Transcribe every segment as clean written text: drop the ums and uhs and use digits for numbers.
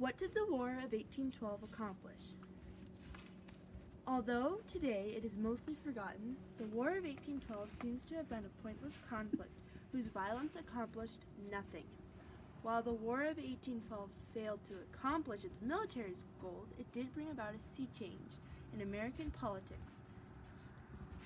What did the War of 1812 accomplish? Although today it is mostly forgotten, the War of 1812 seems to have been a pointless conflict whose violence accomplished nothing. While the War of 1812 failed to accomplish its military goals, it did bring about a sea change in American politics.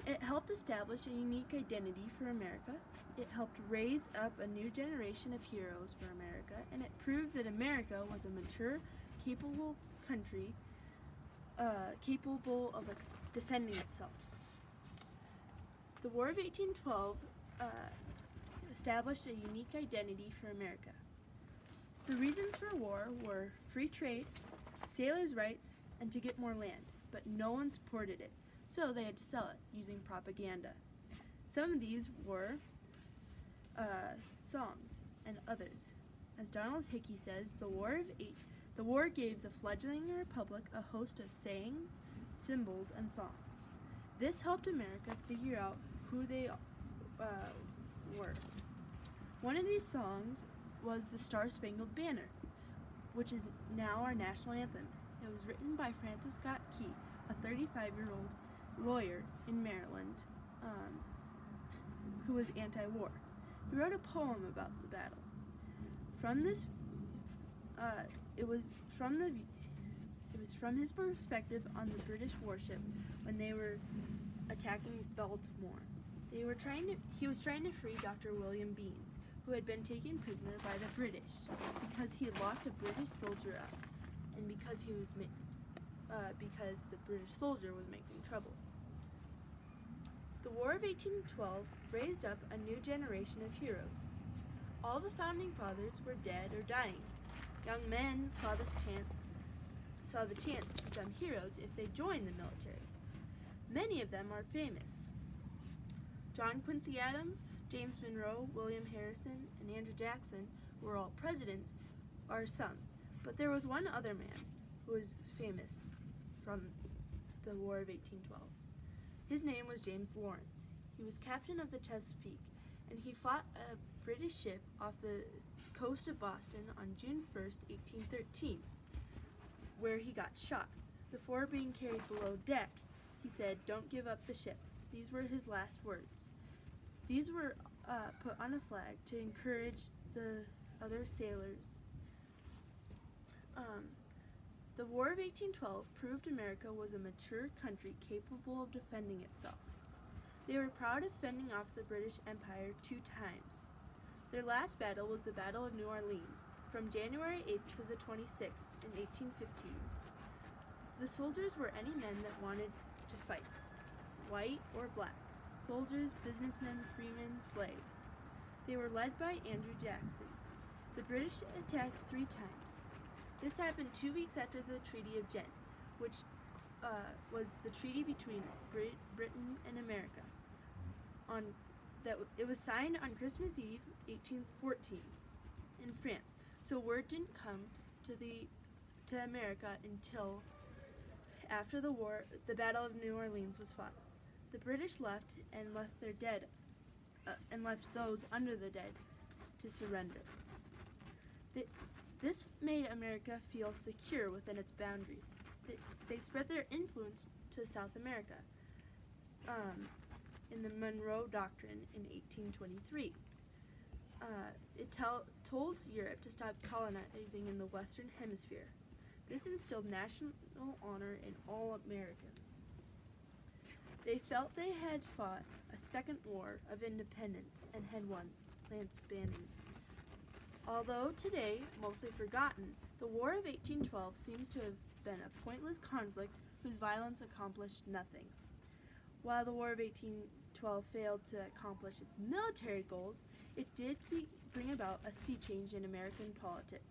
It helped establish a unique identity for America. It helped raise up a new generation of heroes for America, and it proved that America was a mature, capable country capable of defending itself. The War of 1812 established a unique identity for America. The reasons for war were free trade, sailors' rights, and to get more land, but no one supported it, so they had to sell it using propaganda. Some of these were songs and others. As Donald Hickey says, the war gave the fledgling republic a host of sayings, symbols, and songs. This helped America figure out who they were. One of these songs was the Star-Spangled Banner, which is now our national anthem. It was written by Francis Scott Key, a 35-year-old lawyer in Maryland who was anti-war. He wrote a poem about the battle. It was from his perspective on the British warship when they were attacking Baltimore. He was trying to free Dr. William Beanes, who had been taken prisoner by the British because he had locked a British soldier up, and because the British soldier was making trouble. The War of 1812 raised up a new generation of heroes. All the founding fathers were dead or dying. Young men saw the chance to become heroes if they joined the military. Many of them are famous. John Quincy Adams, James Monroe, William Harrison, and Andrew Jackson were all presidents, are some. But there was one other man who was famous from the War of 1812. His name was James Lawrence. He was captain of the Chesapeake, and he fought a British ship off the coast of Boston on June 1st, 1813, where he got shot. Before being carried below deck, he said, "Don't give up the ship." These were his last words. These were put on a flag to encourage the other sailors. The War of 1812 proved America was a mature country capable of defending itself. They were proud of fending off the British Empire 2 times. Their last battle was the Battle of New Orleans, from January 8th to the 26th in 1815. The soldiers were any men that wanted to fight, white or black, soldiers, businessmen, freemen, slaves. They were led by Andrew Jackson. The British attacked 3 times. This happened 2 weeks after the Treaty of Ghent, which was the treaty between Britain and America. It was signed on Christmas Eve, 1814, in France. So word didn't come to America until after the war. The Battle of New Orleans was fought. The British left and left their dead, and left those under the dead to surrender. This made America feel secure within its boundaries. They spread their influence to South America in the Monroe Doctrine in 1823. It told Europe to stop colonizing in the Western Hemisphere. This instilled national honor in all Americans. They felt they had fought a second war of independence and had won, Lance Banning. Although today mostly forgotten, the War of 1812 seems to have been a pointless conflict whose violence accomplished nothing. While the War of 1812 failed to accomplish its military goals, it did bring about a sea change in American politics.